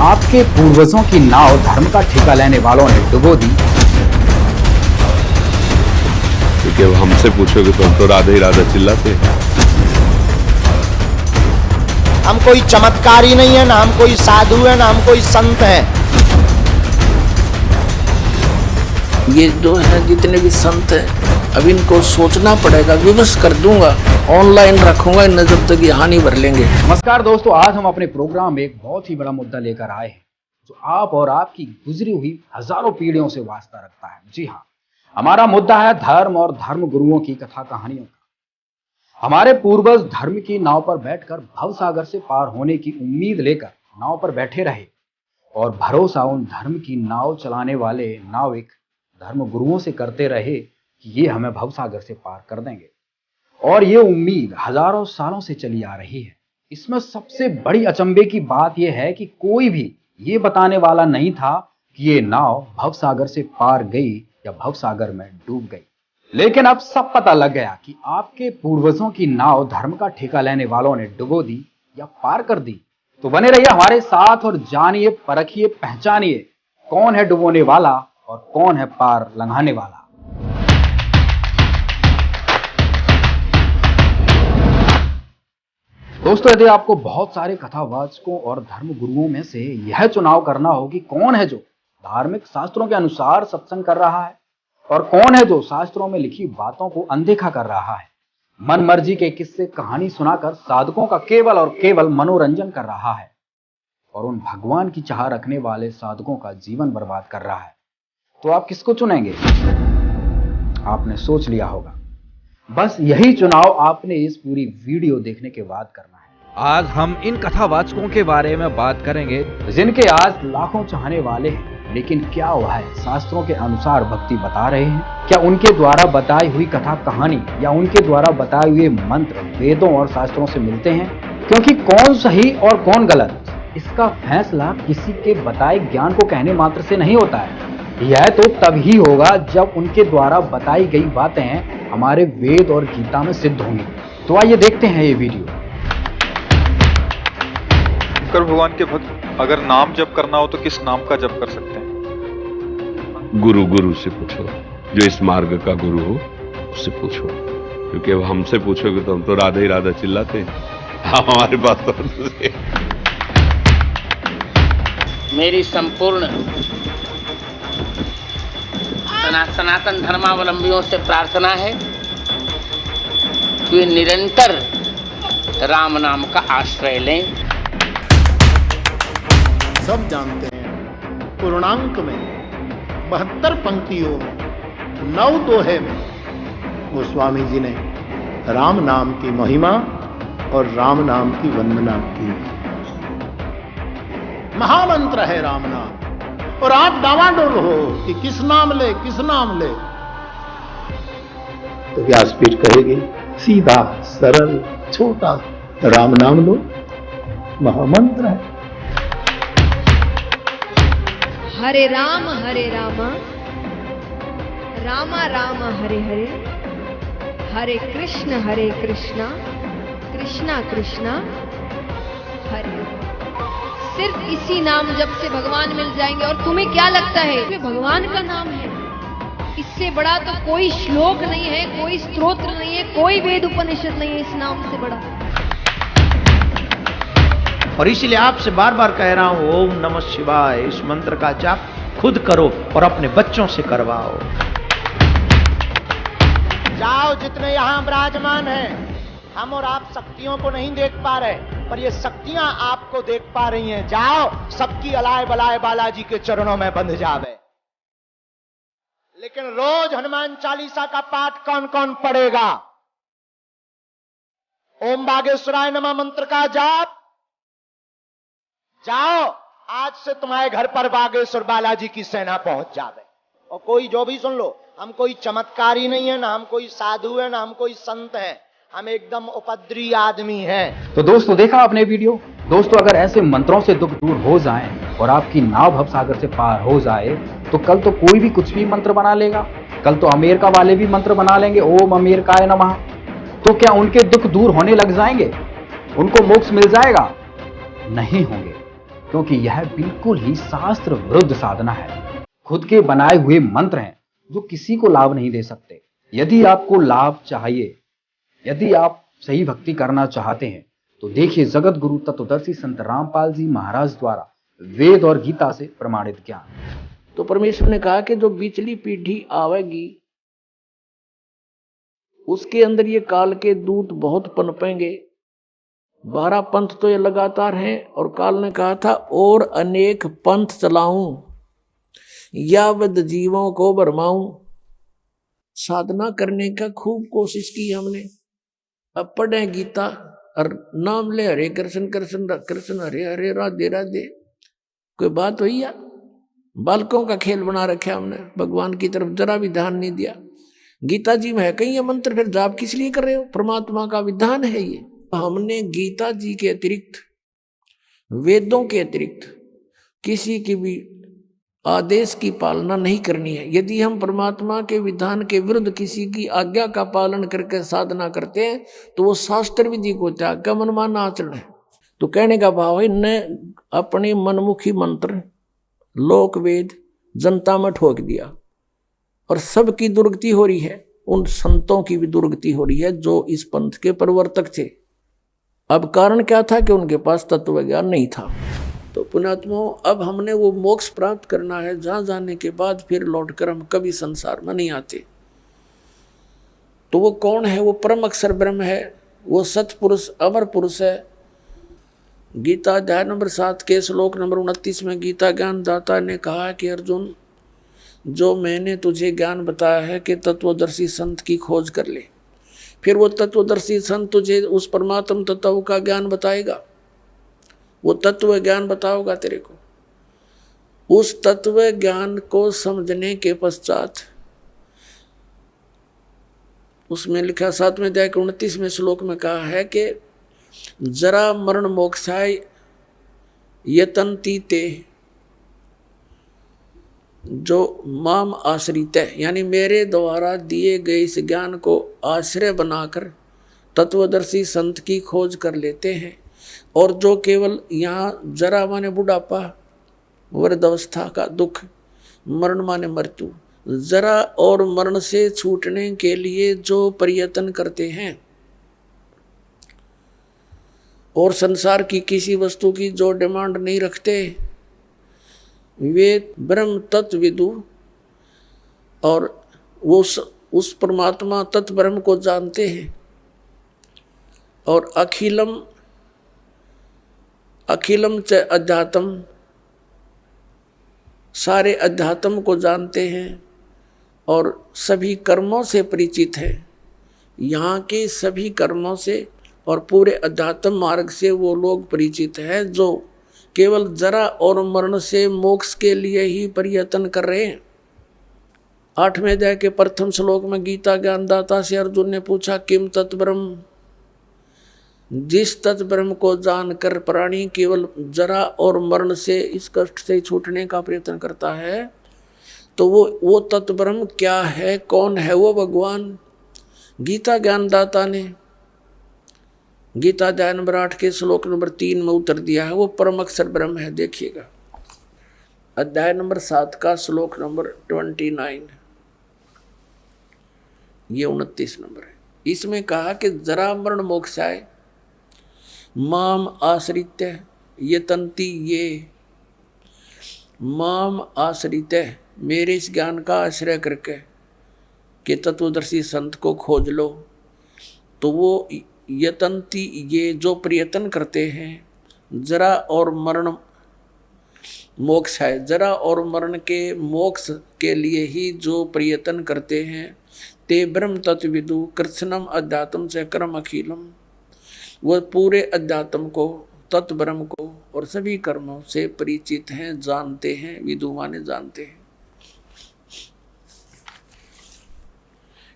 आपके पूर्वजों की नाव धर्म का ठेका लेने वालों ने डुबो दी। क्योंकि अब हमसे पूछोगे तो हम तो राधे ही राधे चिल्लाते हैं। हम कोई चमत्कारी नहीं है, ना हम कोई साधु है, ना हम कोई संत है। ये जो है जितने भी संत हैं अब इनको सोचना पड़ेगा, विवश कर दूंगा, ऑनलाइन रखूंगा, इन जब तक ये हानि भर लेंगे। नमस्कार दोस्तों, आज हम अपने प्रोग्राम में एक बहुत ही बड़ा मुद्दा लेकर आए हैं जो आप और आपकी गुजरी हुई हजारों पीढ़ियों से वास्ता रखता है। जी हाँ, हमारा मुद्दा है धर्म और धर्म गुरुओं की कथा कहानियों का। हमारे पूर्वज धर्म की नाव पर बैठकर भवसागर से पार होने की उम्मीद लेकर नाव पर बैठे रहे और भरोसा उन धर्म की नाव चलाने वाले नाविक धर्म गुरुओं से करते रहे कि ये हमें भवसागर से पार कर देंगे। और ये उम्मीद हजारों सालों से चली आ रही है। इसमें सबसे बड़ी अचंभे की बात यह है कि कोई भी ये बताने वाला नहीं था कि ये नाव भवसागर से पार गई या भवसागर में डूब गई। लेकिन अब सब पता लग गया कि आपके पूर्वजों की नाव धर्म का ठेका लेने वालों ने डुबो दी या पार कर दी। तो बने रहिए हमारे साथ और जानिए, परखिए, पहचानिए कौन है डुबोने वाला और कौन है पार लंघाने वाला। दोस्तों, यदि आपको बहुत सारे कथावाचकों और धर्म गुरुओं में से यह चुनाव करना हो कि कौन है जो धार्मिक शास्त्रों के अनुसार सत्संग कर रहा है और कौन है जो शास्त्रों में लिखी बातों को अनदेखा कर रहा है, मन मर्जी के किस्से कहानी सुनाकर साधकों का केवल और केवल मनोरंजन कर रहा है और उन भगवान की चाह रखने वाले साधकों का जीवन बर्बाद कर रहा है, तो आप किसको चुनेंगे? आपने सोच लिया होगा। बस यही चुनाव आपने इस पूरी वीडियो देखने के बाद करना है। आज हम इन कथावाचकों के बारे में बात करेंगे जिनके आज लाखों चाहने वाले हैं, लेकिन क्या हुआ है, शास्त्रों के अनुसार भक्ति बता रहे हैं? क्या उनके द्वारा बताई हुई कथा कहानी या उनके द्वारा बताए हुए मंत्र वेदों और शास्त्रों से मिलते हैं? क्योंकि कौन सही और कौन गलत, इसका फैसला किसी के बताए ज्ञान को कहने मात्र से नहीं होता है। यह तो तभी होगा जब उनके द्वारा बताई गई बातें हमारे वेद और गीता में सिद्ध होंगी। तो आइए देखते हैं ये वीडियो। शंकर भगवान के भक्त अगर नाम जप करना हो तो किस नाम का जप कर सकते हैं? गुरु से पूछो, जो इस मार्ग का गुरु हो उससे पूछो। क्योंकि अब हमसे पूछोगे तो हम तो राधे ही राधे चिल्लाते हैं। हमारे पास तो मेरी संपूर्ण सनातन धर्मावलंबियों से प्रार्थना है कि वे निरंतर राम नाम का आश्रय लें। सब जानते हैं पूर्णांक में 72 पंक्तियों में 9 दोहे में गोस्वामी जी ने राम नाम की महिमा और राम नाम की वंदना की। महामंत्र है राम नाम, और आप डावाडोल हो कि किस नाम ले किस नाम ले, तो व्यासपीठ कहेगी सीधा सरल छोटा राम नाम लो, महामंत्र है। हरे राम रामा राम हरे हरे, हरे कृष्णा कृष्णा कृष्णा हरे हरे। सिर्फ इसी नाम जप से भगवान मिल जाएंगे। और तुम्हें क्या लगता है ये भगवान का नाम है? इससे बड़ा तो कोई श्लोक नहीं है, कोई स्तोत्र नहीं है, कोई वेद उपनिषद नहीं है इस नाम से बड़ा। और इसलिए आपसे बार बार कह रहा हूं, ओम नमः शिवाय इस मंत्र का जाप खुद करो और अपने बच्चों से करवाओ। जाओ, जितने यहां विराजमान हैं, हम और आप शक्तियों को नहीं देख पा रहे, पर ये शक्तियां आपको देख पा रही हैं। जाओ, सबकी अलाय बलाय बालाजी के चरणों में बंध जावे। लेकिन रोज हनुमान चालीसा का पाठ कौन कौन पढ़ेगा? ओम बागेश्वराय नमः मंत्र का जाप। जाओ, आज से तुम्हारे घर पर बागेश्वर बालाजी की सेना पहुंच जावे। और कोई जो भी सुन लो, हम कोई चमत्कारी नहीं है, ना हम कोई साधु है, ना हम कोई संत है, हम एकदम उपद्री आदमी हैं। तो दोस्तों, देखा आपने वीडियो। दोस्तों, अगर ऐसे मंत्रों से दुख दूर हो जाएं और आपकी नाव भवसागर से पार हो जाए तो कल तो कोई भी कुछ भी मंत्र बना लेगा। कल तो अमेरिका वाले भी मंत्र बना लेंगे, ओम अमेरिकाय नमः। तो क्या उनके दुख दूर होने लग जाएंगे? उनको मोक्ष मिल जाएगा? नहीं होंगे। क्योंकि यह बिल्कुल ही शास्त्र विरुद्ध साधना है। खुद के बनाए हुए मंत्र हैं जो किसी को लाभ नहीं दे सकते। यदि आपको लाभ चाहिए, यदि आप सही भक्ति करना चाहते हैं, तो देखिए जगत गुरु तत्वदर्शी संत रामपाल जी महाराज द्वारा वेद और गीता से प्रमाणित ज्ञान। तो परमेश्वर ने कहा कि जो बिचली पीढ़ी आवेगी उसके अंदर ये काल के दूत बहुत पनपेंगे। 12 पंथ तो ये लगातार हैं, और काल ने कहा था और अनेक पंथ चलाऊं, यावद जीवों को भरमाऊं। साधना करने का खूब कोशिश की हमने। अब पढ़े गीता और नाम ले हरे कृष्ण कृष्ण कृष्ण हरे हरे राधे राधे। कोई बात हुई या? बालकों का खेल बना रखा हमने, भगवान की तरफ जरा भी ध्यान नहीं दिया। गीता जी में है कहीं ये मंत्र, फिर जाप किस लिए कर रहे हो? परमात्मा का विधान है ये। हमने गीता जी के अतिरिक्त, वेदों के अतिरिक्त किसी की भी आदेश की पालना नहीं करनी है। यदि हम परमात्मा के विधान के विरुद्ध किसी की आज्ञा का पालन करके साधना करते हैं तो वो शास्त्र विधि को त्याग का मनमाना आचरण है। तो कहने का भाव है न अपने मनमुखी मंत्र लोक वेद जनता में ठोक दिया, और सबकी दुर्गति हो रही है। उन संतों की भी दुर्गति हो रही है जो इस पंथ के प्रवर्तक थे। अब कारण क्या था कि उनके पास तत्व ज्ञान नहीं था। तो पुण्यात्माओं, अब हमने वो मोक्ष प्राप्त करना है जहां जाने के बाद फिर लौटकर हम कभी संसार में नहीं आते। तो वो कौन है? वो परम अक्षर ब्रह्म है, वो सतपुरुष अमर पुरुष है। गीता अध्याय नंबर 7 के श्लोक नंबर 29 में गीता ज्ञान दाता ने कहा कि अर्जुन, जो मैंने तुझे ज्ञान बताया है कि तत्वदर्शी संत की खोज कर ले। फिर वो तत्वदर्शी संत तुझे उस परमात्म तत्व का ज्ञान बताएगा, वो तत्व ज्ञान बताओगा तेरे को। उस तत्व ज्ञान को समझने के पश्चात उसमें लिखा 7वें अध्याय के 29वें श्लोक में कहा है कि जरा मरण मोक्षाय यतन्ति ते, जो माम आश्रित है, यानी मेरे द्वारा दिए गए इस ज्ञान को आश्रय बनाकर तत्वदर्शी संत की खोज कर लेते हैं। और जो केवल यहाँ जरा माने बुढ़ापा, वृद्धावस्था का दुख, मरण माने मृत्यु, जरा और मरण से छूटने के लिए जो प्रयत्न करते हैं और संसार की किसी वस्तु की जो डिमांड नहीं रखते, वे ब्रह्म तत्व विदु और वो उस परमात्मा तत्व ब्रह्म को जानते हैं। और अखिलम च अध्यात्म, सारे अध्यात्म को जानते हैं और सभी कर्मों से परिचित है। यहाँ के सभी कर्मों से और पूरे अध्यात्म मार्ग से वो लोग परिचित हैं जो केवल जरा और मरण से मोक्ष के लिए ही प्रयत्न कर रहे हैं। 8वें अध्याय के प्रथम श्लोक में गीता ज्ञानदाता से अर्जुन ने पूछा, किम तत्ब्रह्म, जिस तत्ब्रह्म को जानकर प्राणी केवल जरा और मरण से, इस कष्ट से छूटने का प्रयत्न करता है, तो वो तत्ब्रह्म क्या है, कौन है वो भगवान? गीता ज्ञानदाता ने गीता अध्याय नंबर 8 के श्लोक नंबर 3 में उत्तर दिया है, वो परम अक्षर ब्रह्म है। देखिएगा अध्याय नंबर 7 का श्लोक नंबर 29, ये 29 नंबर है। इसमें कहा कि जरा मरण मोक्षाय माम आश्रित यतन्ति, ये माम आश्रित, मेरे इस ज्ञान का आश्रय करके कि तत्वदर्शी संत को खोज लो, तो वो यतन्ति, ये जो प्रयत्न करते हैं, जरा और मरण मोक्ष है, जरा और मरण के मोक्ष के लिए ही जो प्रयत्न करते हैं, ते ब्रह्म तत्विदु कृत्स्नम अध्यात्म च कर्म अखिलम, वह पूरे अध्यात्म को, तत्व ब्रह्म को और सभी कर्मों से परिचित हैं, जानते हैं। विदु माने जानते हैं।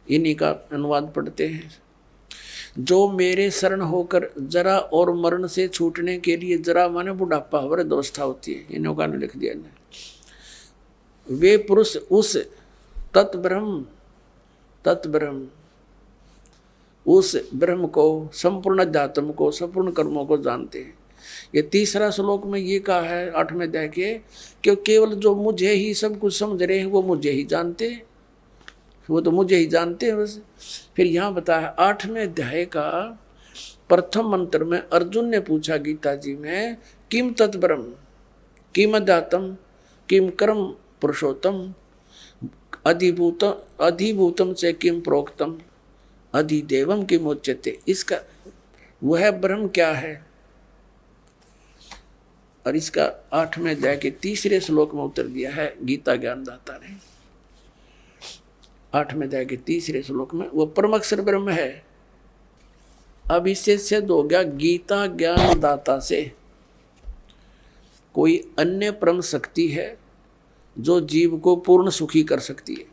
इन्हीं का अनुवाद पढ़ते हैं। जो मेरे शरण होकर जरा और मरण से छूटने के लिए, जरा माने बुढ़ापा, वृद्धावस्था होती है, इन्हों का लिख दिया ने, वे पुरुष उस तत्ब्रह्म उस ब्रह्म को, संपूर्ण अध्यात्म को, संपूर्ण कर्मों को जानते हैं। ये तीसरा श्लोक में ये कहा है 8वें अध्याय के कि केवल जो मुझे ही सब कुछ समझ रहे हैं वो मुझे ही जानते हैं, वो तो मुझे ही जानते हैं बस। फिर यहाँ बताया 8वें अध्याय का प्रथम मंत्र में अर्जुन ने पूछा गीता जी में, किम तत्ब्रह्म किम अध्यात्म किम कर्म पुरुषोत्तम अधिभूतम से किम प्रोक्तम अधिदेवम किम उच्यते। इसका वह ब्रह्म क्या है, और इसका 8वें अध्याय के तीसरे श्लोक में उत्तर दिया है गीता ज्ञानदाता ने। 8वें अध्याय के तीसरे श्लोक में वो परमाक्षर ब्रह्म है। अब इससे सिद्ध हो गया गीता ज्ञानदाता से कोई अन्य परम शक्ति है जो जीव को पूर्ण सुखी कर सकती है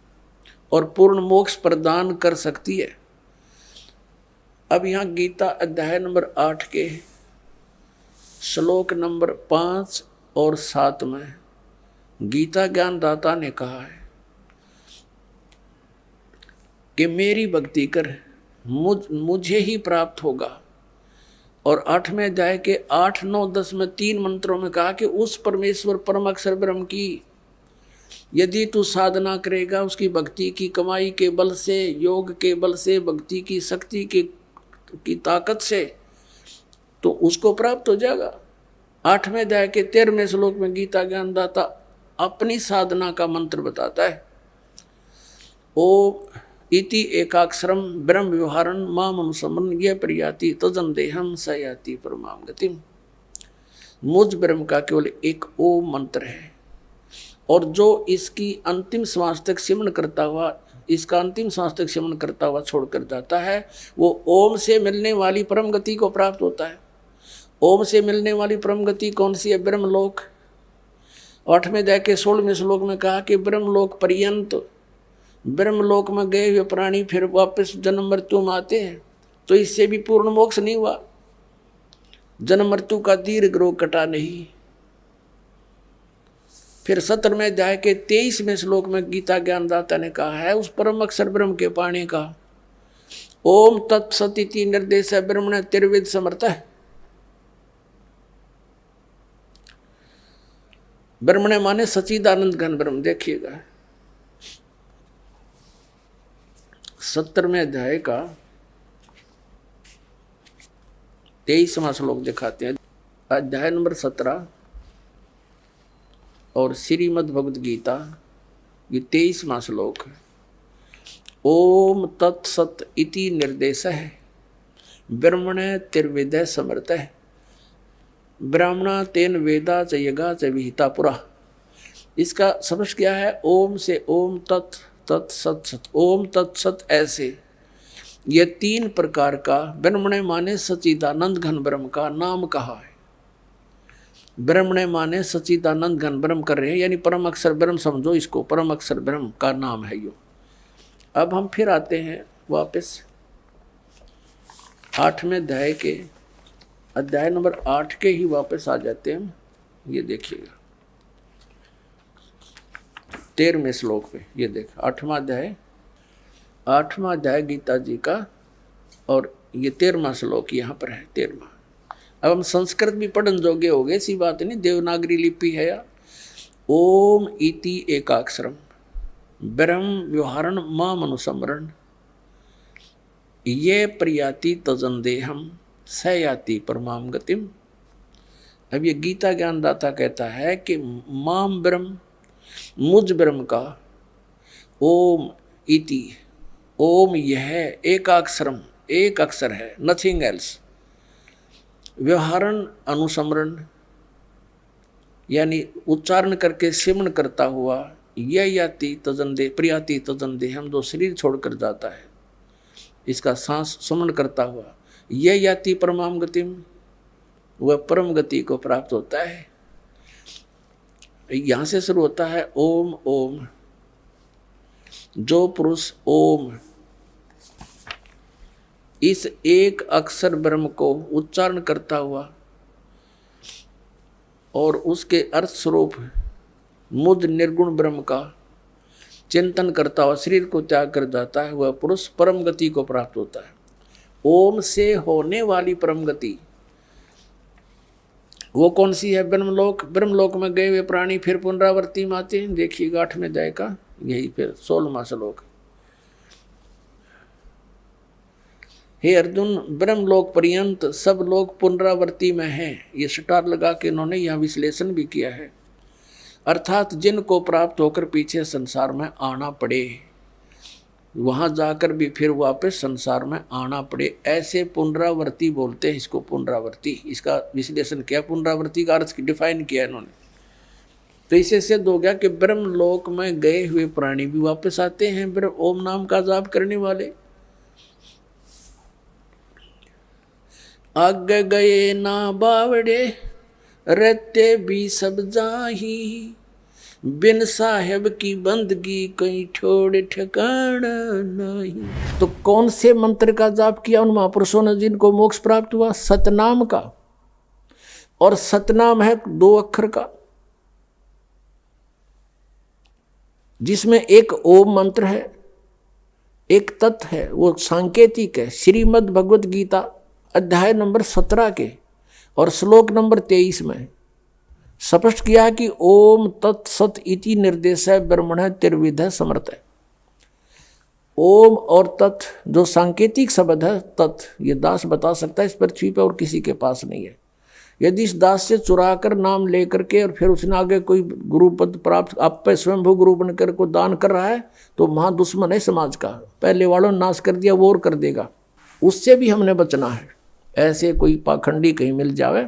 और पूर्ण मोक्ष प्रदान कर सकती है। अब यहाँ गीता अध्याय नंबर 8 के श्लोक नंबर 5 और 7 में गीता ज्ञानदाता ने कहा है कि मेरी भक्ति कर मुझे ही प्राप्त होगा। और 8वें अध्याय के 8, 9, 10 में 3 मंत्रों में कहा कि उस परमेश्वर परम अक्षर ब्रह्म की यदि तू साधना करेगा, उसकी भक्ति की कमाई के बल से, योग के बल से, भक्ति की शक्ति की ताकत से, तो उसको प्राप्त हो जाएगा। 8वें अध्याय के 13वें श्लोक में गीता ज्ञानदाता अपनी साधना का मंत्र बताता है, ओम इति एकाक्षरम ब्रह्म व्यवहारन माम अनुसमन ये प्रयाति तजन देहम स याति परमाम गतिम। मुझ ब्रह्म का केवल एक ओम मंत्र है, और जो इसकी अंतिम श्वास तक सिमरण करता हुआ, इसका अंतिम श्वास तक सिमरण करता हुआ छोड़कर जाता है, वो ओम से मिलने वाली परम गति को प्राप्त होता है। ओम से मिलने वाली परम गति कौन सी है? ब्रह्मलोक। 8वें अध्याय के 16वें श्लोक में कहा कि ब्रह्मलोक पर्यंत, ब्रह्मलोक में गए हुए प्राणी फिर वापस जन्म मृत्यु में आते हैं, तो इससे भी पूर्ण मोक्ष नहीं हुआ, जन्म मृत्यु का दीर्घ रोग कटा नहीं। फिर 17वें अध्याय के 23वें श्लोक में गीता ज्ञानदाता ने कहा है उस परम अक्षर ब्रह्म के पाने का, ओम तत्सदिति निर्देश ब्रह्मण त्रिविध समर्थ। ब्रह्मण माने सच्चिदानंद घन ब्रह्म। देखिएगा 17वें अध्याय का 23वां श्लोक दिखाते हैं, अध्याय नंबर 17 और श्रीमद् भगवद गीता ये 23वां श्लोक है। ओम तत्सत इति निर्देश है ब्रह्मण त्रिवेद समर्थ है ब्राह्मणा तेन वेदा च यगा च विहिता पुरा। इसका समझ क्या है? ओम से ओम तत् तत् सत सत, ओम तत्सत ऐसे ये 3 प्रकार का ब्रह्मण माने सच्चिदानंद घन ब्रह्म का नाम कहा है। ब्रह्मण माने सच्चिदानंद घन ब्रह्म कर रहे हैं, यानी परम अक्षर ब्रह्म समझो इसको, परम अक्षर ब्रह्म का नाम है यो। अब हम फिर आते हैं वापस 8वें अध्याय के, अध्याय नंबर 8 के ही वापस आ जाते हैं। ये देखिएगा 13वें श्लोक पे, ये देख 8वां अध्याय गीता जी का, और ये 13वां श्लोक यहाँ पर है 13वां। अब हम संस्कृत भी पढ़न जोगे हो गए, ऐसी बात नहीं, देवनागरी लिपि है या। ओम इति एकाक्षरम ब्रह्म व्यवहारण माम अनुसमरण ये प्रयाति तजन देहम स याति परमाम गतिम। अब ये गीता ज्ञानदाता कहता है कि माम ब्रह्म, मुझ ब्रह्म का, ओम इति, ओम यह एकाक्षरम, एक अक्षर है, नथिंग एल्स, व्यवहारण अनुसमरण यानी उच्चारण करके सिमरण करता हुआ, यह याति तजन दे प्रियाति तजन दे, हम जो शरीर छोड़कर जाता है इसका सांस सुमरण करता हुआ, यह याति परमाम गतिम, वह परम गति को प्राप्त होता है। यहां से शुरू होता है ओम ओम। जो पुरुष ओम इस एक अक्षर ब्रह्म को उच्चारण करता हुआ और उसके अर्थ स्वरूप मुझ निर्गुण ब्रह्म का चिंतन करता हुआ शरीर को त्याग कर जाता है, वह पुरुष परम गति को प्राप्त होता है। ओम से होने वाली परम गति वो कौन सी है? ब्रह्मलोक। ब्रह्मलोक में गए हुए प्राणी फिर पुनरावृत्ति में आते हैं। देखिएगा 8वें अध्याय का यही फिर 16वां श्लोक। हे अर्जुन, ब्रह्मलोक पर्यंत सब लोग पुनरावृत्ति में हैं। ये स्टार लगा के इन्होंने यह विश्लेषण भी किया है। अर्थात जिनको प्राप्त होकर पीछे संसार में आना पड़े, वहां जाकर भी फिर वापस संसार में आना पड़े, ऐसे पुनरावृत्ति बोलते हैं इसको। पुनरावृत्ति, इसका विश्लेषण किया, पुनरावृत्ति का अर्थ डिफाइन किया इन्होंने। तो इससे सिद्ध हो गया कि ब्रह्मलोक में गए हुए प्राणी भी वापस आते हैं ओम नाम का जाप करने वाले। आगे गए ना बावड़े, रहते भी सब जाही, बिन साहेब की बंदगी कहीं छोड़ ठिकाना नहीं। तो कौन से मंत्र का जाप किया उन महापुरुषों ने जिनको मोक्ष प्राप्त हुआ? सतनाम का। और सतनाम है 2 अक्षर का, जिसमें एक ओम मंत्र है, एक तत् है, वो सांकेतिक है। श्रीमद् भगवत गीता अध्याय नंबर 17 के और श्लोक नंबर 23 में स्पष्ट किया कि ओम तत्सत इति निर्देश है ब्रह्मण त्रिविध समर्थ है। ओम और तत् जो सांकेतिक शब्द है, तत् ये दास बता सकता है इस पृथ्वी पर और किसी के पास नहीं है। यदि इस दास से चुरा कर नाम लेकर के और फिर उसने आगे कोई गुरु पद प्राप्त, आप पे स्वयंभू गुरु बनकर को दान कर रहा है, तो महा दुश्मन है समाज का। पहले वालों ने नाश कर दिया, वो और कर देगा। उससे भी हमने बचना है। ऐसे कोई पाखंडी कहीं मिल जावे,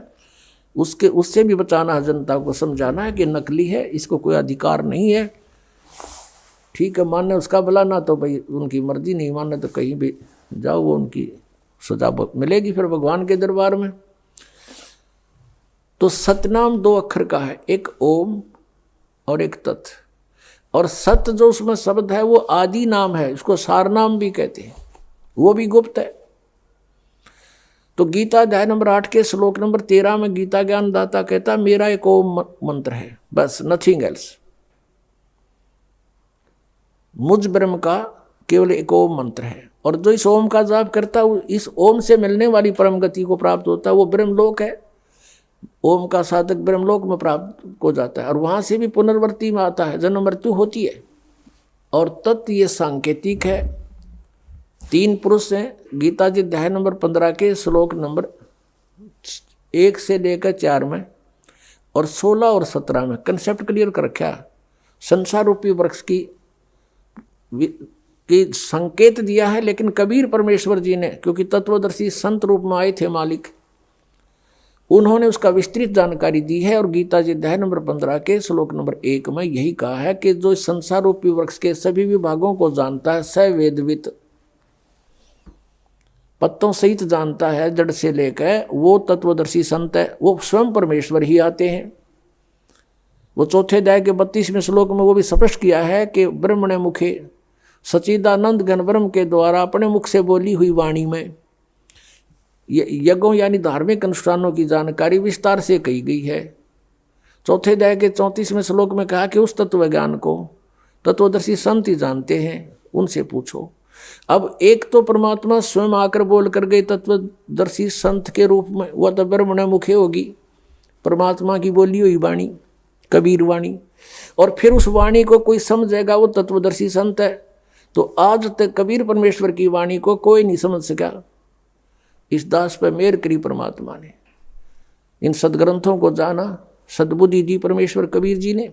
उससे भी बचाना है। जनता को समझाना है कि नकली है, इसको कोई अधिकार नहीं है। ठीक है, मानने उसका भला, ना तो भाई उनकी मर्जी, नहीं मानने तो कहीं भी जाओ, वो उनकी सजा मिलेगी फिर भगवान के दरबार में। तो सतनाम 2 अक्षर का है, एक ओम और एक तत्। और सत जो उसमें शब्द है वो आदि नाम है, उसको सार नाम भी कहते हैं, वो भी गुप्त है। तो गीता अध्याय नंबर 8 के श्लोक नंबर 13 में गीता ज्ञानदाता कहता मेरा एक ओम मंत्र है, बस, नथिंग एल्स। मुझ ब्रह्म का केवल एक ओम मंत्र है। और जो इस ओम का जाप करता है, इस ओम से मिलने वाली परम गति को प्राप्त होता है, वो ब्रह्मलोक है। ओम का साधक ब्रह्मलोक में प्राप्त हो जाता है और वहां से भी पुनर्वृत्ति में आता है, जन्म मृत्यु होती है। और तत् ये सांकेतिक है। 3 पुरुष हैं गीता जी अध्याय नंबर 15 के श्लोक नंबर 1 से लेकर 4 में और 16 और 17 में कंसेप्ट क्लियर कर रखा। संसार रूपी वृक्ष की संकेत दिया है, लेकिन कबीर परमेश्वर जी ने, क्योंकि तत्वदर्शी संत रूप में आए थे मालिक, उन्होंने उसका विस्तृत जानकारी दी है। और गीता जी अध्याय नंबर 15 के श्लोक नंबर 1 में यही कहा है कि जो संसार रूपी वृक्ष के सभी विभागों को जानता है, स वेदवित, पत्तों सहित जानता है जड़ से लेकर, वो तत्वदर्शी संत है। वो स्वयं परमेश्वर ही आते हैं। वो चौथे अध्याय के 32वें श्लोक में वो भी स्पष्ट किया है कि ब्रह्मणे मुखे सच्चिदानंद घन ब्रह्म के द्वारा अपने मुख से बोली हुई वाणी में यज्ञों यानी धार्मिक अनुष्ठानों की जानकारी विस्तार से कही गई है। चौथे अध्याय के 34वें श्लोक में कहा कि उस तत्व ज्ञान को तत्वदर्शी संत ही जानते हैं, उनसे पूछो। अब एक तो परमात्मा स्वयं आकर बोल कर गए तत्वदर्शी संत के रूप में, वह तो ब्रह्मण मुखे होगी, परमात्मा की बोली हुई वाणी, कबीर वाणी। और फिर उस वाणी को कोई समझेगा, वो तत्वदर्शी संत है। तो आज तक कबीर परमेश्वर की वाणी को कोई नहीं समझ सका। इस दास पर मेहर करी परमात्मा ने, इन सदग्रंथों को जाना, सद्बुद्धि दी परमेश्वर कबीर जी ने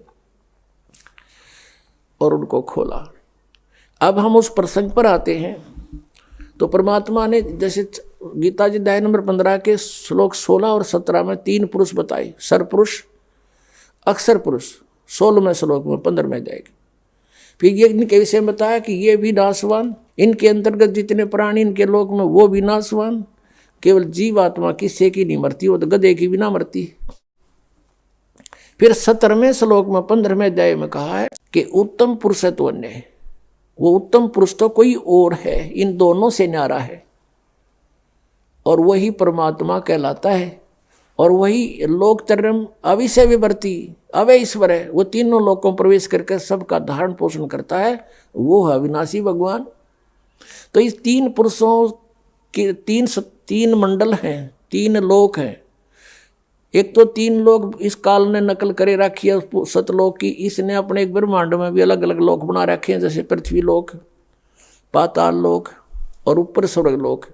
और उनको खोला। अब हम उस प्रसंग पर आते हैं। तो परमात्मा ने जैसे गीता जी अध्याय नंबर 15 के श्लोक 16 और 17 में 3 पुरुष बताए, सरपुरुष, अक्षर पुरुष 16वें श्लोक में 15वें अध्याय। फिर ये इनके विषय में बताया कि ये भी नाशवान, इनके अंतर्गत जितने प्राणी इनके लोक में वो भी नाशवान, केवल जीवात्मा किससे की नहीं मरती, वो तो गधे की भी ना मरती। फिर 17वें श्लोक में 15वें अध्याय में कहा है कि उत्तम पुरुष तो अन्य है। वो उत्तम पुरुष तो कोई और है, इन दोनों से न्यारा है, और वही परमात्मा कहलाता है। और वही लोकतरम अविषय विवर्ती अवय ईश्वर है। वो तीनों लोकों में प्रवेश करके सबका धारण पोषण करता है, वो है अविनाशी भगवान। तो इस 3 पुरुषों के 3 मंडल हैं, 3 लोक हैं। एक तो 3 लोक इस काल ने नकल करे रखी है सतलोक की, इसने अपने एक ब्रह्मांड में भी अलग अलग लोक बना रखे हैं, जैसे पृथ्वी लोक, पाताल लोक और ऊपर स्वर्ग लोक।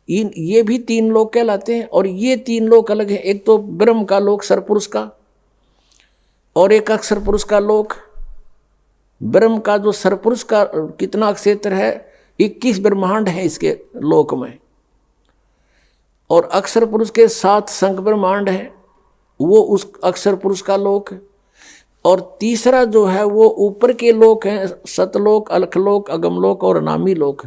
ये भी 3 लोक कहलाते हैं। और ये 3 लोक अलग हैं, एक तो ब्रह्म का लोक सरपुरुष का, और एक अक्षर पुरुष का लोक। ब्रह्म का जो सरपुरुष का कितना क्षेत्र है, 21 ब्रह्मांड है इसके लोक में, और अक्षर पुरुष के 7 संख ब्रह्मांड है, वो उस अक्षर पुरुष का लोक। और तीसरा जो है वो ऊपर के लोक हैं, सतलोक, अलखलोक, अगमलोक और अनामी लोक।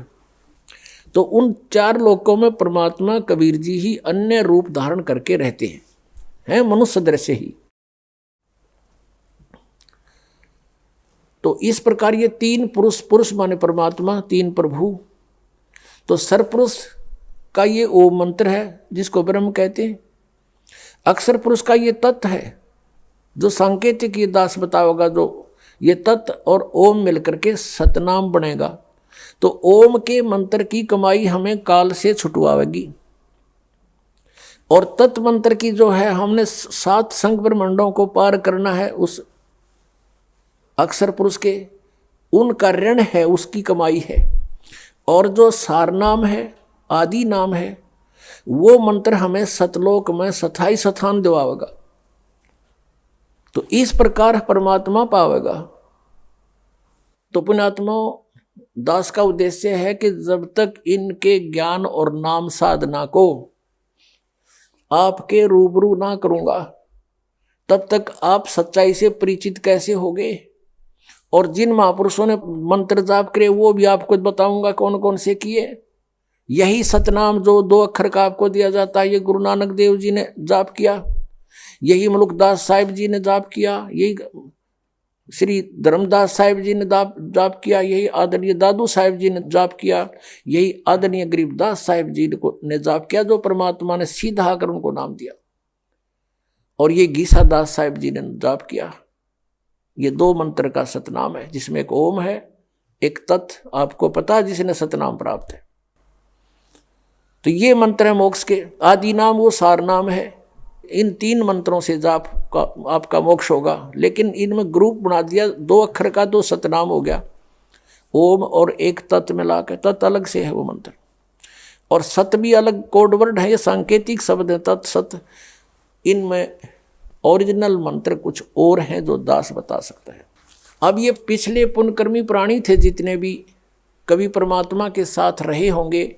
तो उन 4 लोकों में परमात्मा कबीर जी ही अन्य रूप धारण करके रहते हैं मनुष्य दृश्य ही। तो इस प्रकार ये 3 पुरुष माने परमात्मा, 3 प्रभु। तो सरपुरुष का ये ओम मंत्र है जिसको ब्रह्म कहते हैं। अक्षर पुरुष का ये तत्व है जो सांकेतिक ये दास बताओगा, जो ये तत्व और ओम मिलकर के सतनाम बनेगा। तो ओम के मंत्र की कमाई हमें काल से छुटवाएगी, और तत्व मंत्र की जो है हमने 7 संख ब्रह्मांडों को पार करना है उस अक्षर पुरुष के, उनका ऋण है, उसकी कमाई है। और जो सार नाम है, आदि नाम है, वो मंत्र हमें सतलोक में स्थायी स्थान दिवाएगा। तो इस प्रकार परमात्मा पावेगा। तो पुण्यात्मा दास का उद्देश्य है कि जब तक इनके ज्ञान और नाम साधना को आपके रूबरू ना करूंगा, तब तक आप सच्चाई से परिचित कैसे होगे। और जिन महापुरुषों ने मंत्र जाप करे वो भी आपको बताऊंगा कौन कौन से किए। यही सतनाम जो 2 अक्षर का आपको दिया जाता है, ये गुरु नानक देव जी ने जाप किया, यही मलुकदास साहिब जी ने जाप किया, यही श्री धर्मदास साहिब जी ने जाप किया, यही आदरणीय दादू साहिब जी ने जाप किया, यही आदरणीय गरीबदास साहिब जी ने जाप किया, जो परमात्मा ने सीधा आकर उनको नाम दिया। और ये गीसा दास साहिब जी ने जाप किया। ये 2 मंत्र का सतनाम है, जिसमें एक ओम है, एक तत्, आपको पता है जिसने सतनाम प्राप्त है। तो ये मंत्र है मोक्ष के। आदि नाम वो सार नाम है। इन 3 मंत्रों से जाप का आपका मोक्ष होगा। लेकिन इनमें ग्रुप बना दिया, 2 अक्षर का 2 सतनाम हो गया, ओम और एक तत् मिला के। तत् अलग से है वो मंत्र, और सत भी अलग कोड वर्ड है, ये सांकेतिक शब्द है तत् सत। इनमें ओरिजिनल मंत्र कुछ और हैं जो दास बता सकता है। अब ये पिछले पुण्यकर्मी प्राणी थे जितने भी कभी परमात्मा के साथ रहे होंगे,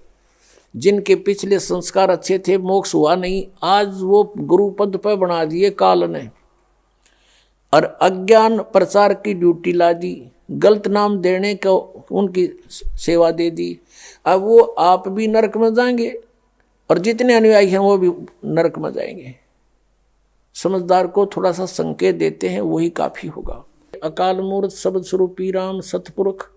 जिनके पिछले संस्कार अच्छे थे, मोक्ष हुआ नहीं, आज वो गुरु पद पर बना दिए काल ने, और अज्ञान प्रचार की ड्यूटी ला दी, गलत नाम देने को उनकी सेवा दे दी। अब वो आप भी नरक में जाएंगे और जितने अनुयायी हैं वो भी नरक में जाएंगे। समझदार को थोड़ा सा संकेत देते हैं, वही काफी होगा। अकाल मूर्त शब्द स्वरूपी राम सतपुरुष,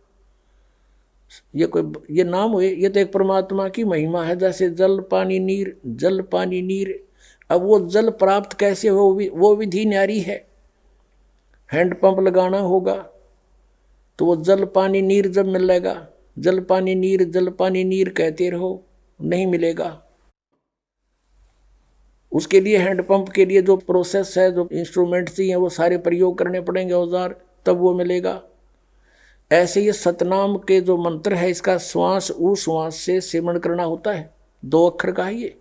ये नाम हुए, ये तो एक परमात्मा की महिमा है। जैसे जल पानी नीर, जल पानी नीर। अब वो जल प्राप्त कैसे हो, वो विधि न्यारी है। हैंडपंप लगाना होगा तो वो जल पानी नीर जब मिलेगा, जल पानी नीर कहते रहो, नहीं मिलेगा। उसके लिए हैंडपंप के लिए जो प्रोसेस है, जो इंस्ट्रूमेंट चाहिए, वो सारे प्रयोग करने पड़ेंगे, औजार, तब वो मिलेगा। ऐसे ये सतनाम के जो मंत्र है, इसका श्वास उश्वास से सेवन करना होता है। 2 अक्षर का है ये।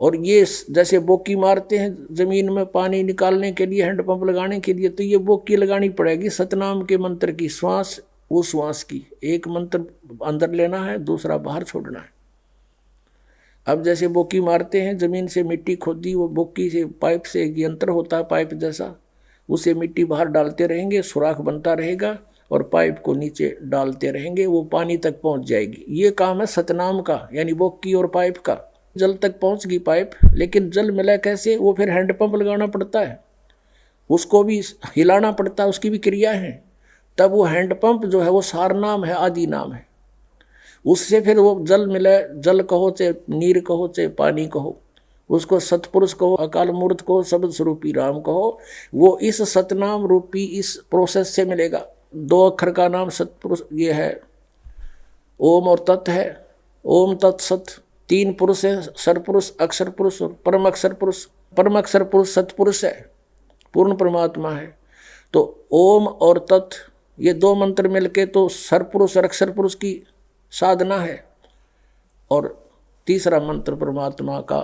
और ये जैसे बोकी मारते हैं जमीन में पानी निकालने के लिए, हैंडपंप लगाने के लिए, तो ये बोकी लगानी पड़ेगी सतनाम के मंत्र की, श्वास उश्वास की। एक मंत्र अंदर लेना है, दूसरा बाहर छोड़ना है। अब जैसे बोकी मारते हैं, जमीन से मिट्टी खोदी, वो बोकी से पाइप से एक यंत्र होता है पाइप जैसा, उसे मिट्टी बाहर डालते रहेंगे, सुराख बनता रहेगा और पाइप को नीचे डालते रहेंगे, वो पानी तक पहुंच जाएगी। ये काम है सतनाम का, यानी बोकी और पाइप का। जल तक पहुंच गई पाइप, लेकिन जल मिला कैसे, वो फिर हैंडपंप लगाना पड़ता है, उसको भी हिलाना पड़ता है, उसकी भी क्रिया है। तब वो हैंडपंप जो है वो सार नाम है, आदि नाम है। उससे फिर वो जल मिले, जल कहो चाहे नीर कहो चाहे पानी कहो, उसको सतपुरुष कहो, अकाल मूर्त कहो, शब्द स्वरूपी राम कहो, वो इस सतनाम रूपी इस प्रोसेस से मिलेगा। 2 अक्षर का नाम सतपुरुष ये है, ओम और तत् है। ओम तत् सत तीन पुरुष है, सरपुरुष, अक्षर पुरुष और परम अक्षर पुरुष। परम अक्षर पुरुष सतपुरुष है, पूर्ण परमात्मा है। तो ओम और तत् ये दो मंत्र मिलके तो सरपुरुष और अक्षर पुरुष की साधना है। और तीसरा मंत्र परमात्मा का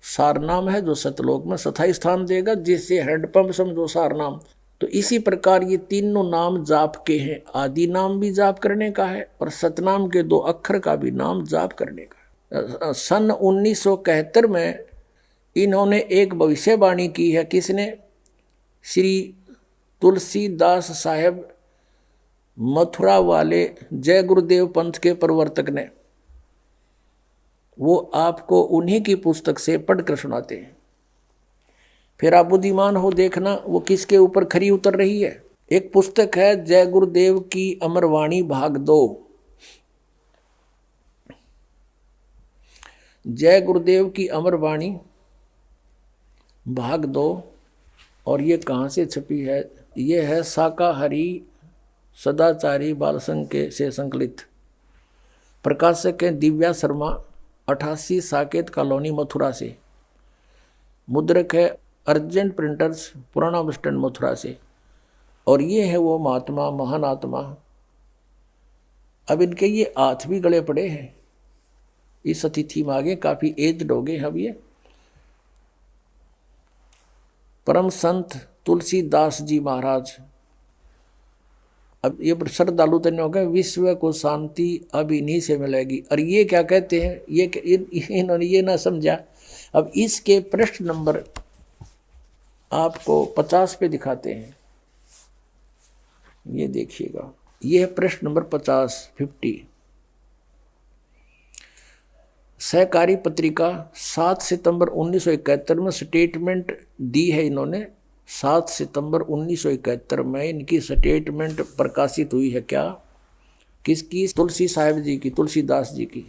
सार नाम है जो सतलोक में स्थायी स्थान देगा, जिससे हैंडपंप समझो सार नाम। तो इसी प्रकार ये तीनों नाम जाप के हैं। आदि नाम भी जाप करने का है और सतनाम के 2 अक्षर का भी नाम जाप करने का। सन 1971 में इन्होंने एक भविष्यवाणी की है। किसने? श्री तुलसीदास साहेब मथुरा वाले जय गुरुदेव पंथ के प्रवर्तक ने। वो आपको उन्हीं की पुस्तक से पढ़कर सुनाते हैं। फिर आप बुद्धिमान हो, देखना वो किसके ऊपर खरी उतर रही है। एक पुस्तक है जय गुरुदेव की अमरवाणी भाग 2। जय गुरुदेव की अमरवाणी भाग 2। और ये कहाँ से छपी है? ये है शाकाहारी सदाचारी बाल संघ के से संकलित। प्रकाशक है दिव्या शर्मा, 88 साकेत कॉलोनी मथुरा से। मुद्रक है अर्जेंट प्रिंटर्स, पुराना बस स्टैंड मथुरा से। और ये है वो महात्मा, महान आत्मा। अब इनके ये हाथ भी गले पड़े हैं। इस अतिथि में आगे काफी एज्ड हो गए। अब ये परम संत तुलसीदास जी महाराज। अब ये श्रद्धालु तन्य हो गए, विश्व को शांति अब इन्हीं से मिलेगी। और ये क्या कहते हैं, इन्होंने ये ना समझा। अब इसके प्रश्न नंबर आपको 50 पे दिखाते हैं। ये देखिएगा, ये है प्रश्न नंबर 50। सहकारी पत्रिका 7 सितंबर 1971 में स्टेटमेंट दी है इन्होंने। 7 सितंबर 1971 में इनकी स्टेटमेंट प्रकाशित हुई है। क्या? किसकी? तुलसी साहिब जी की, तुलसीदास जी की।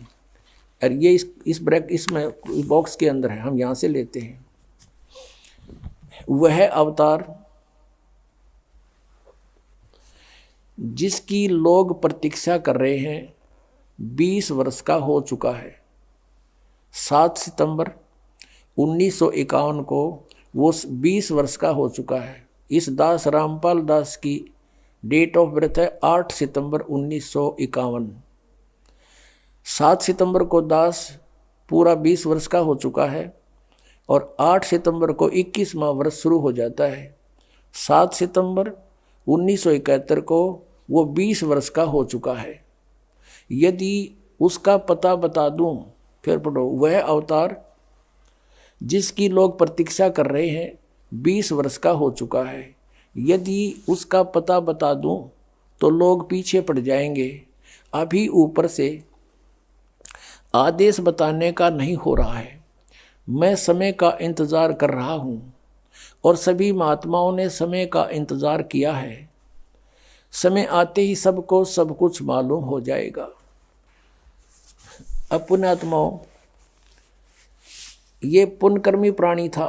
और ये इस ब्रैक इसमें बॉक्स के अंदर है, हम यहाँ से लेते हैं। वह अवतार जिसकी लोग प्रतीक्षा कर रहे हैं 20 वर्ष का हो चुका है। 7 सितंबर 1951 को वो 20 वर्ष का हो चुका है। इस दास रामपाल दास की डेट ऑफ बर्थ है 8 सितंबर 1951। 7 सितंबर को दास पूरा 20 वर्ष का हो चुका है और 8 सितंबर को 21वां वर्ष शुरू हो जाता है। 7 सितंबर 1971 को वो 20 वर्ष का हो चुका है। यदि उसका पता बता दूं, फिर पढ़ो, वह अवतार जिसकी लोग प्रतीक्षा कर रहे हैं 20 वर्ष का हो चुका है। यदि उसका पता बता दूं तो लोग पीछे पड़ जाएंगे। अभी ऊपर से आदेश बताने का नहीं हो रहा है। मैं समय का इंतज़ार कर रहा हूँ और सभी महात्माओं ने समय का इंतज़ार किया है। समय आते ही सबको सब कुछ मालूम हो जाएगा। अब पुण्यात्माओं, ये पुण्यकर्मी प्राणी था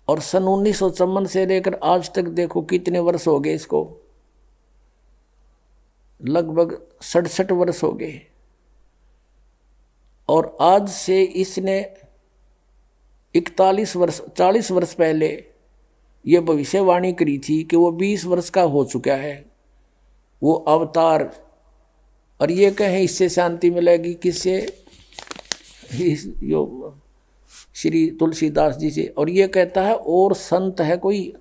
और सन 1954 से लेकर आज तक देखो कितने वर्ष हो गए इसको, लगभग 67 वर्ष हो गए। और आज से इसने 40 वर्ष पहले ये भविष्यवाणी करी थी कि वो 20 वर्ष का हो चुका है वो अवतार। और ये कहें इससे शांति मिलेगी किससे? यो श्री तुलसीदास जी से। और ये कहता है और संत है कोई,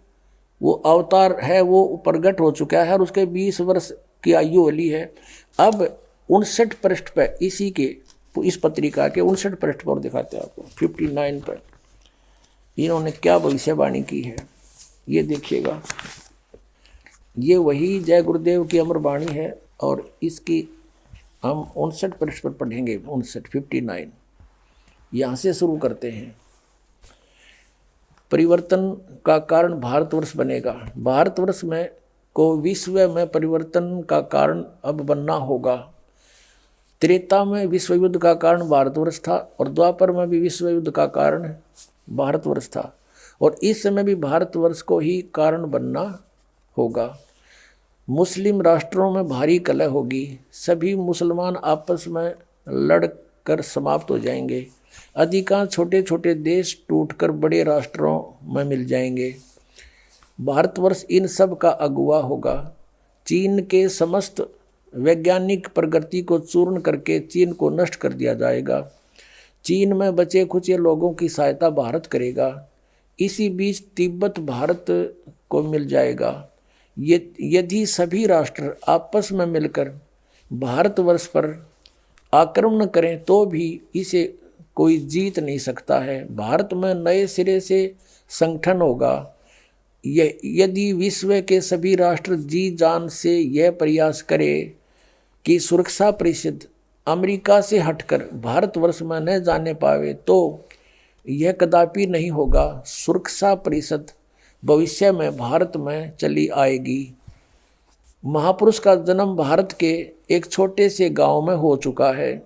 वो अवतार है, वो प्रगट हो चुका है और उसके 20 वर्ष की आयु वाली है। अब 59 पृष्ठ पर इसी के इस पत्रिका के 59 पृष्ठ पर दिखाते हैं आपको 59 पर इन्होंने क्या भविष्यवाणी की है। ये देखिएगा, ये वही जय गुरुदेव की अमरवाणी है और इसकी हम 59 पृष्ठ पर पढ़ेंगे। 59 यहाँ से शुरू करते हैं। परिवर्तन का कारण भारतवर्ष बनेगा। भारतवर्ष में को विश्व में परिवर्तन का कारण अब बनना होगा। त्रेता में विश्व युद्ध का कारण भारतवर्ष था और द्वापर में भी विश्व युद्ध का कारण भारतवर्ष था और इस समय भी भारतवर्ष को ही कारण बनना होगा। मुस्लिम राष्ट्रों में भारी कलह होगी। सभी मुसलमान आपस में लड़कर समाप्त हो जाएंगे। अधिकांश छोटे छोटे देश टूटकर बड़े राष्ट्रों में मिल जाएंगे। भारतवर्ष इन सब का अगुवा होगा। चीन के समस्त वैज्ञानिक प्रगति को चूर्ण करके चीन को नष्ट कर दिया जाएगा। चीन में बचे खुचे लोगों की सहायता भारत करेगा। इसी बीच तिब्बत भारत को मिल जाएगा। यदि सभी राष्ट्र आपस में मिलकर भारतवर्ष पर आक्रमण करें तो भी इसे कोई जीत नहीं सकता है। भारत में नए सिरे से संगठन होगा। यदि विश्व के सभी राष्ट्र जी जान से यह प्रयास करें कि सुरक्षा परिषद अमेरिका से हटकर भारतवर्ष में न जाने पावे तो यह कदापि नहीं होगा। सुरक्षा परिषद भविष्य में भारत में चली आएगी। महापुरुष का जन्म भारत के एक छोटे से गांव में हो चुका है,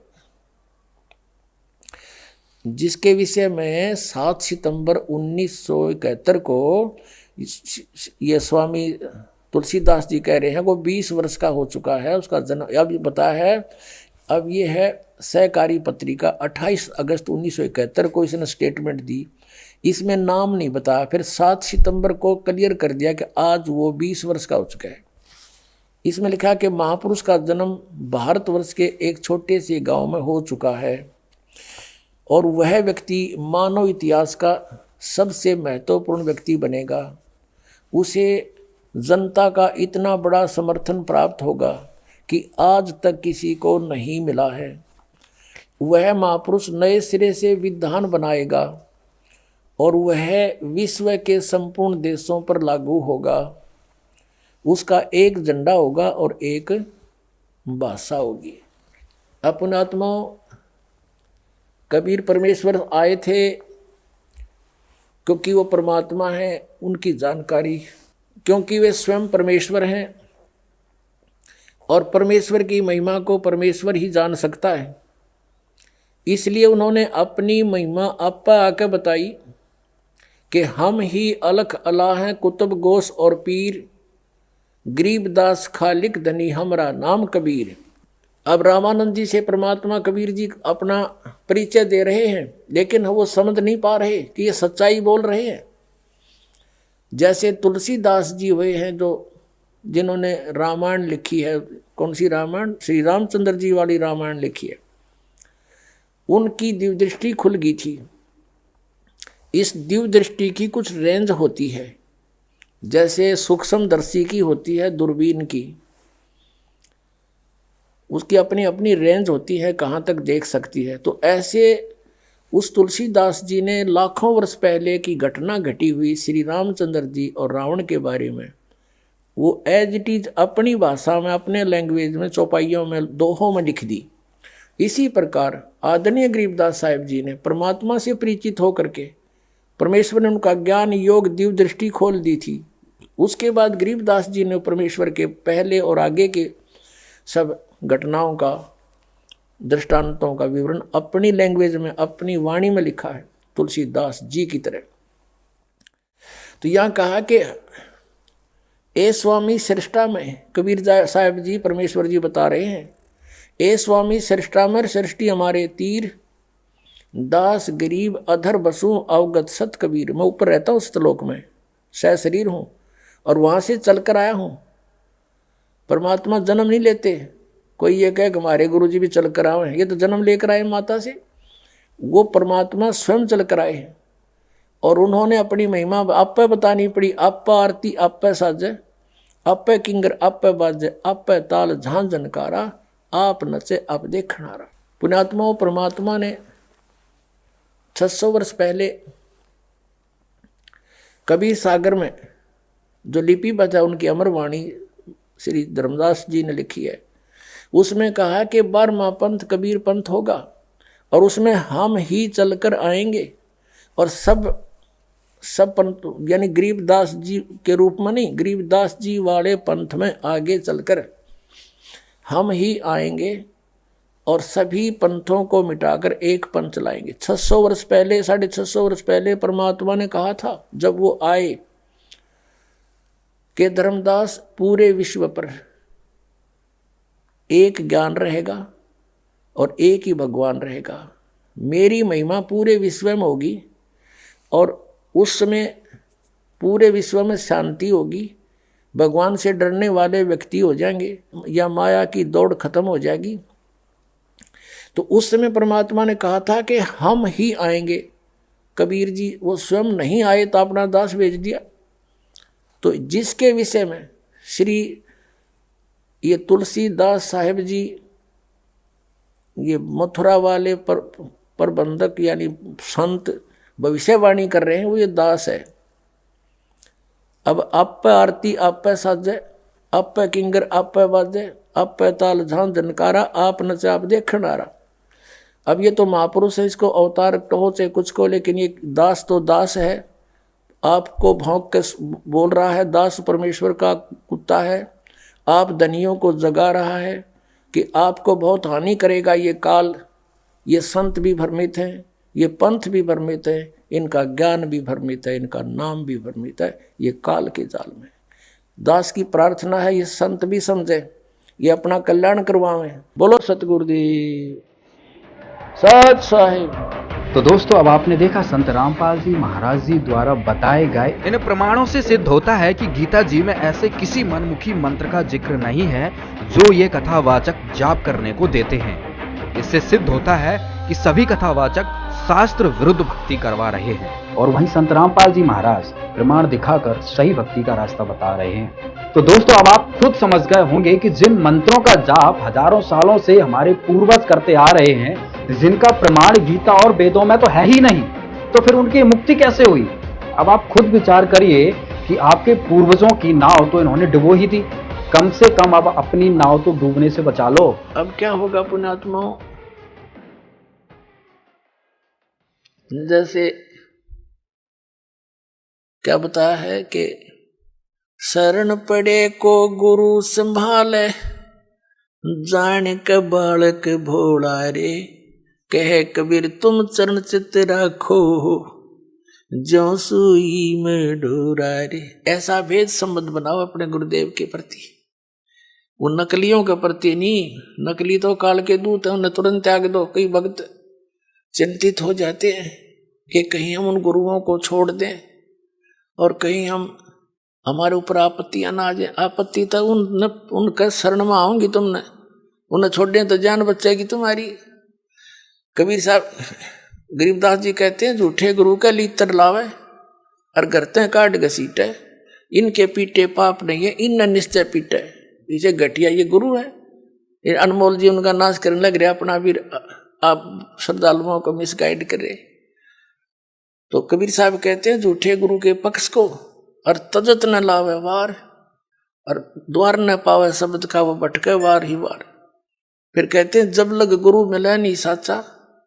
जिसके विषय में 7 सितंबर 1971 को ये स्वामी तुलसीदास जी कह रहे हैं वो 20 वर्ष का हो चुका है उसका जन्म। अब बता है, अब ये है सहकारी पत्रिका 28 अगस्त 1971 को इसने स्टेटमेंट दी। इसमें नाम नहीं बताया। फिर 7 सितंबर को क्लियर कर दिया कि आज वो 20 वर्ष का हो चुका है। इसमें लिखा कि महापुरुष का जन्म भारतवर्ष के एक छोटे से गांव में हो चुका है और वह व्यक्ति मानव इतिहास का सबसे महत्वपूर्ण व्यक्ति बनेगा। उसे जनता का इतना बड़ा समर्थन प्राप्त होगा कि आज तक किसी को नहीं मिला है। वह महापुरुष नए सिरे से विधान बनाएगा और वह विश्व के संपूर्ण देशों पर लागू होगा। उसका एक झंडा होगा और एक भाषा होगी। अपने आत्माओं, कबीर परमेश्वर आए थे क्योंकि वो परमात्मा है, उनकी जानकारी, क्योंकि वे स्वयं परमेश्वर हैं और परमेश्वर की महिमा को परमेश्वर ही जान सकता है। इसलिए उन्होंने अपनी महिमा आपा आके बताई कि हम ही अलख अला हैं कुतुब गोश और पीर, गरीबदास खालिक धनी हमरा नाम कबीर। अब रामानंद जी से परमात्मा कबीर जी अपना परिचय दे रहे हैं, लेकिन वो समझ नहीं पा रहे कि ये सच्चाई बोल रहे हैं। जैसे तुलसीदास जी हुए हैं जिन्होंने रामायण लिखी है। कौन सी रामायण? श्री रामचंद्र जी वाली रामायण लिखी है। उनकी दिव्य दृष्टि खुल गई थी। इस दिव्य दृष्टि की कुछ रेंज होती है, जैसे सूक्ष्मदर्शी की होती है दूरबीन की। उसकी अपनी अपनी रेंज होती है, कहाँ तक देख सकती है। तो ऐसे उस तुलसीदास जी ने लाखों वर्ष पहले की घटना घटी हुई श्री रामचंद्र जी और रावण के बारे में वो एज इट इज अपनी भाषा में, अपने लैंग्वेज में, चौपाइयों में, दोहों में लिख दी। इसी प्रकार आदरणीय गरीबदास साहिब जी ने परमात्मा से परिचित होकर के परमेश्वर ने उनका ज्ञान योग दिव्य दृष्टि खोल दी थी। उसके बाद गरीबदास जी ने परमेश्वर के पहले और आगे के सब घटनाओं का, दृष्टांतों का विवरण अपनी लैंग्वेज में, अपनी वाणी में लिखा है, तुलसीदास जी की तरह। तो यहाँ कहा कि ए स्वामी सृष्टा में, कबीर साहब जी परमेश्वर जी बता रहे हैं, ए स्वामी सृष्टा में सृष्टि हमारे तीर, दास गरीब अधर बसू अवगत सत कबीर। मैं ऊपर रहता हूँ सतलोक में, सह शरीर हूँ और वहाँ से चल कर आया हूँ। परमात्मा जन्म नहीं लेते। कोई ये कहे कि हमारे गुरु जी भी चल कर आए हैं, ये तो जन्म लेकर आए माता से। वो परमात्मा स्वयं चल कर आए हैं और उन्होंने अपनी महिमा आप पे बतानी पड़ी। आप पे आरती आप पे साजे, आप पे किंगर आप पे बाजे, आप पे ताल झांझ जनकारा, आप नचे आप देखनारा। पुण्यात्माओं, परमात्मा ने 600 वर्ष पहले कबीर सागर में जो लिपि बचा, उनकी अमर वाणी श्री धर्मदास जी ने लिखी है, उसमें कहा कि 12वां पंथ कबीर पंथ होगा और उसमें हम ही चलकर आएंगे और सब पंथ, यानी गरीबदास जी के रूप में नहीं, गरीबदास जी वाले पंथ में आगे चलकर हम ही आएंगे और सभी पंथों को मिटाकर एक पंथ चलाएंगे। 600 वर्ष पहले, 650 वर्ष पहले परमात्मा ने कहा था जब वो आए कि धर्मदास पूरे विश्व पर एक ज्ञान रहेगा और एक ही भगवान रहेगा। मेरी महिमा पूरे विश्व में होगी और उस समय पूरे विश्व में शांति होगी, भगवान से डरने वाले व्यक्ति हो जाएंगे या माया की दौड़ खत्म हो जाएगी। तो उस समय परमात्मा ने कहा था कि हम ही आएंगे। कबीर जी वो स्वयं नहीं आए तो अपना दास भेज दिया। तो जिसके विषय में श्री ये तुलसीदास साहेब जी ये मथुरा वाले प्रबंधक यानी संत भविष्यवाणी कर रहे हैं, वो ये दास है। अब आप पे आरती आप पे साजे, आप पे किंगर आप पे बाजे, आप पे ताल झांझ झनकारा, आप नचे आप देखण आ रहा। अब ये तो महापुरुष है, इसको अवतार कहो चाहे कुछ को, लेकिन ये दास तो दास है। आपको भौंक के बोल रहा है, दास परमेश्वर का कुत्ता है। आप धनियों को जगा रहा है कि आपको बहुत हानि करेगा ये काल। ये संत भी भ्रमित हैं, ये पंथ भी भ्रमित है, इनका ज्ञान भी भ्रमित है, इनका नाम भी भ्रमित है। ये काल के जाल में दास की प्रार्थना है, ये संत भी समझे, ये अपना कल्याण करवावे। बोलो सतगुरुदेव सत साहिब। तो दोस्तों अब आपने देखा संत रामपाल जी महाराज जी द्वारा बताए गए इन प्रमाणों से सिद्ध होता है कि गीता जी में ऐसे किसी मनमुखी मंत्र का जिक्र नहीं है जो ये कथावाचक जाप करने को देते हैं। इससे सिद्ध होता है कि सभी कथावाचक शास्त्र विरुद्ध भक्ति करवा रहे हैं और वहीं संत रामपाल जी महाराज प्रमाण दिखाकर सही भक्ति का रास्ता बता रहे हैं। तो दोस्तों अब आप खुद समझ गए होंगे कि जिन मंत्रों का जाप हजारों सालों से हमारे पूर्वज करते आ रहे हैं, जिनका प्रमाण गीता और वेदों में तो है ही नहीं, तो फिर उनकी मुक्ति कैसे हुई? अब आप खुद विचार करिए कि आपके पूर्वजों की नाव तो इन्होंने डुबो ही थी, कम से कम अब अपनी नाव तो डूबने से बचा लो। अब क्या होगा पुण्यात्माओं? जैसे क्या बताया है कि शरण पड़े को गुरु संभाले, जान के बालक भोला रे, कहे कबीर तुम चरण चित राखो, जो सुई में डोरा रे। ऐसा भेद संबंध बनाओ अपने गुरुदेव के प्रति, वो नकलियों के प्रति नहीं। नकली तो काल के दूत है, उन्हें तुरंत त्याग दो। कई भक्त चिंतित हो जाते हैं कि कहीं हम उन गुरुओं को छोड़ दें और कहीं हम हमारे ऊपर आपत्तियां ना आ जाए। आपत्ति तो उनके शरण में आओगी तुमने, उन्हें छोड़ दें तो जान बचेगी तुम्हारी। कबीर साहब गरीबदास जी कहते हैं झूठे गुरु का लीतर लावे और गरते काट घसीटे, इनके पीटे पाप नहीं है, इन निश्चय पीटे। पीछे घटिया ये गुरु है, ये अनमोल जी उनका नाश करने लग रहा, अपना भी आप श्रद्धालुओं को मिसगाइड करे। तो कबीर साहब कहते हैं झूठे गुरु के पक्ष को और तजत न लावे वार, और द्वार न पावे शब्द का वो भटके वार ही वार। फिर कहते हैं जब लग गुरु मिले नहीं साचा,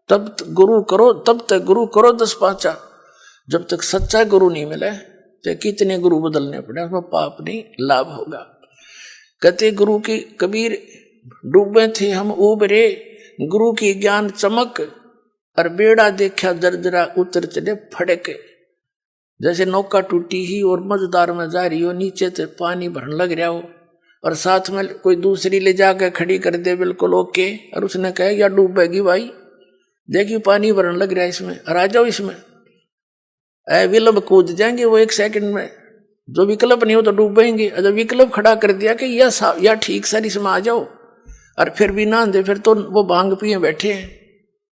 तब गुरु करो, तब तक गुरु करो 10 पाचा। जब तक सच्चा गुरु नहीं मिले तो कितने गुरु बदलने पड़े, उसमें पाप नहीं लाभ होगा। कहते गुरु की कबीर डूबे थे हम उबरे, गुरु की ज्ञान चमक, और बेड़ा देखा जर्जरा उतर चले फड़क। जैसे नौका टूटी ही और मझदार में जा रही हो, नीचे से पानी भरने लग रहा हो और साथ में कोई दूसरी ले जाकर खड़ी कर दे बिल्कुल ओके, और उसने कहा या डूबेगी भाई, देखिए पानी भरने लग रहा है इसमें, और आ जाओ इसमें। विकल्प कूद जाएंगे वो 1 सेकंड में। जो विकल्प नहीं हो तो डूबेंगे। जब विकल्प खड़ा कर दिया कि या ठीक सर इसमें आ जाओ, और फिर भी ना दे, फिर तो वो भांग पिए बैठे हैं।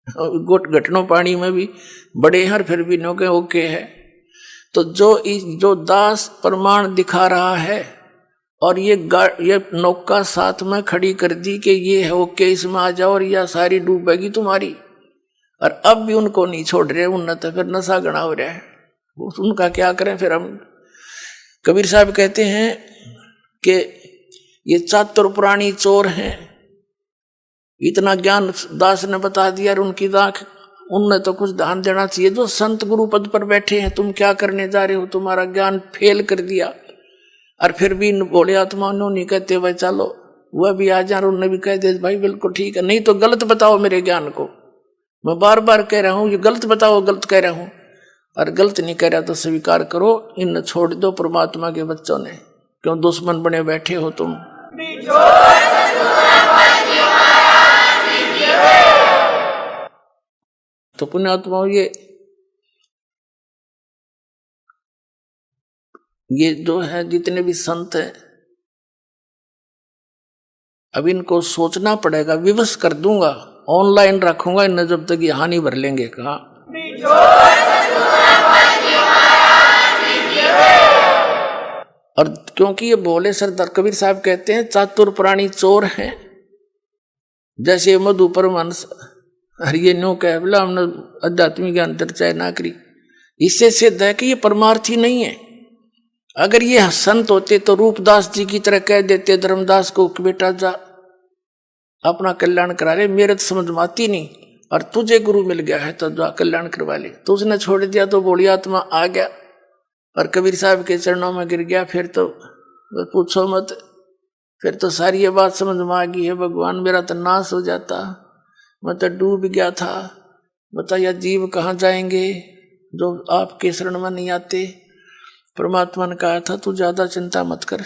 घटनों पानी में भी बड़े हैं फिर भी नौके ओके है। तो जो दास प्रमाण दिखा रहा है और ये नौका साथ में खड़ी कर दी कि ये है ओके इसमें आ जाओ, और यह सारी डूबेगी तुम्हारी, और अब भी उनको नहीं छोड़ रहे, उन्हें तो फिर नशा गणा हो रहा है। उनका क्या करें फिर हम? कबीर साहब कहते हैं कि ये चातुर पुरानी चोर हैं। इतना ज्ञान दास ने बता दिया और उनकी दाख, उनने तो कुछ ध्यान देना चाहिए। जो संत गुरु पद पर बैठे हैं, तुम क्या करने जा रहे हो? तुम्हारा ज्ञान फेल कर दिया, और फिर भी बोले आत्मा नहीं कहते भाई चलो वह भी आ जा, उन्होंने भी कह दे भाई बिल्कुल ठीक है, नहीं तो गलत बताओ मेरे ज्ञान को। मैं बार बार कह रहा हूँ ये गलत बताओ, गलत कह रहा हूँ, और गलत नहीं कह रहा तो स्वीकार करो। इन छोड़ दो परमात्मा के बच्चों ने, क्यों दुश्मन बने बैठे हो तुम? तो पुण्यात्माओं ये जो है जितने भी संत हैं, अब इनको सोचना पड़ेगा। विवश कर दूंगा, ऑनलाइन रखूंगा इन्हें जब तक ये हानि भर लेंगे। कहा और क्योंकि ये बोले सरदार कबीर साहब कहते हैं चातुर प्राणी चोर हैं, जैसे मधु परमांस हरिये न्यू कह बोला हमने आध्यात्मिक ज्ञान चर्चा ना करी। इससे सिद्ध है कि ये परमार्थी नहीं है। अगर ये संत होते तो रूपदास जी की तरह कह देते धर्मदास को कि बेटा जा अपना कल्याण करा ले, मेरे तो समझ में आती नहीं, और तुझे गुरु मिल गया है तो जा कल्याण करवा ले। तो उसने छोड़ दिया तो बोली आत्मा आ गया और कबीर साहब के चरणों में गिर गया। फिर तो पूछो मत, फिर तो सारी ये बात समझ में आ गई है, भगवान मेरा तो नाश हो जाता, मैं तो डूब गया था। बताइए जीव कहाँ जाएंगे जो आपके शरण में नहीं आते। परमात्मा ने कहा था तू ज्यादा चिंता मत कर,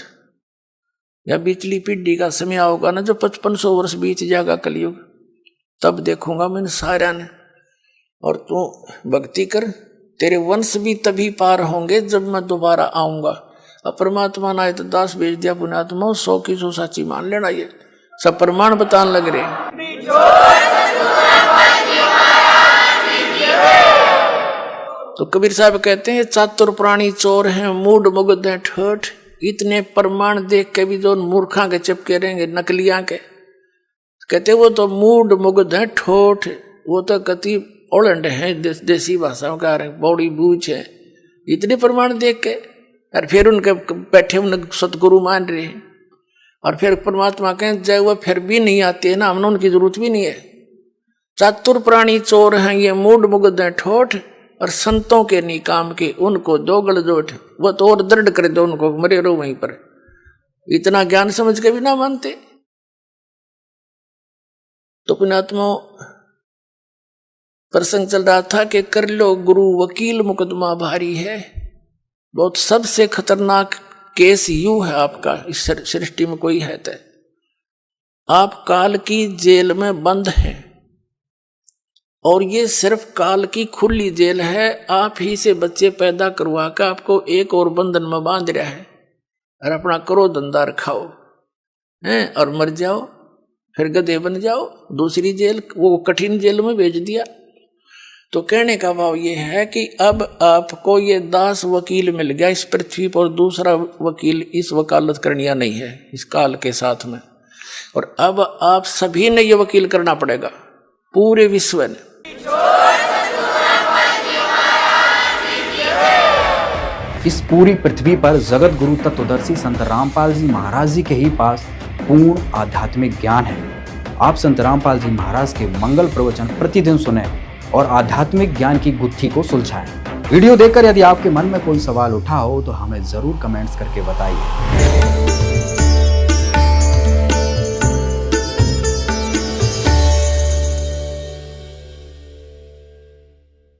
या बीचली पीढ़ी का समय आओगा ना जो 5500 वर्ष बीत जाएगा कलयुग, तब देखूंगा मैं सारा ने, और तू भक्ति कर, तेरे वंश भी तभी पार होंगे जब मैं दोबारा आऊंगा। अब परमात्मा ने आए तो दास भेज दिया पुण्यात्मा, 100 की 100 साची मान लेना। ये सब प्रमाण बताने लग रहे। तो कबीर साहब कहते हैं चातुर प्राणी चोर हैं, मूड मुग्ध हैं ठोठ। इतने प्रमाण देख के भी जो मूर्खा के चिपके रहेंगे नकलियां के, कहते वो तो मूड मुग्ध हैं ठोठ, वो तो कति ओलंड हैं देसी भाषाओं का बौड़ी बूझ है। इतने प्रमाण देख के और फिर उनके बैठे उन सतगुरु मान रहे हैं, और फिर परमात्मा कहें जय वो फिर भी नहीं आते ना, हमने उनकी जरूरत भी नहीं है। चातुर प्राणी चोर हैं ये, मूड मुग्ध हैं ठोठ, और संतों के नहीं काम के उनको दो गलजोट, वो तो और दृढ़ कर दो उनको, मरे रहो वहीं पर। इतना ज्ञान समझ के भी ना मानते। तो पुण्यात्मा प्रसंग चल रहा था कि कर लो गुरु वकील मुकदमा भारी है। बहुत सबसे खतरनाक केस यू है आपका इस सृष्टि में कोई है तो आप काल की जेल में बंद हैं, और ये सिर्फ काल की खुली जेल है। आप ही से बच्चे पैदा करवा कर आपको एक और बंधन में बांध रहा है, और अपना करो धंधा रखाओ हैं और मर जाओ, फिर गधे बन जाओ। दूसरी जेल, वो कठिन जेल में भेज दिया। तो कहने का भाव ये है कि अब आपको ये दास वकील मिल गया इस पृथ्वी पर, दूसरा वकील इस वकालत करनिया नहीं है इस काल के साथ में। और अब आप सभी ने ये वकील करना पड़ेगा, पूरे विश्व ने। इस पूरी पृथ्वी पर जगत गुरु तत्वदर्शी संत रामपाल जी महाराज जी के ही पास पूर्ण आध्यात्मिक ज्ञान है। आप संत रामपाल जी महाराज के मंगल प्रवचन प्रतिदिन सुने और आध्यात्मिक ज्ञान की गुत्थी को सुलझाएं। वीडियो देखकर यदि आपके मन में कोई सवाल उठा हो तो हमें जरूर कमेंट्स करके बताइए।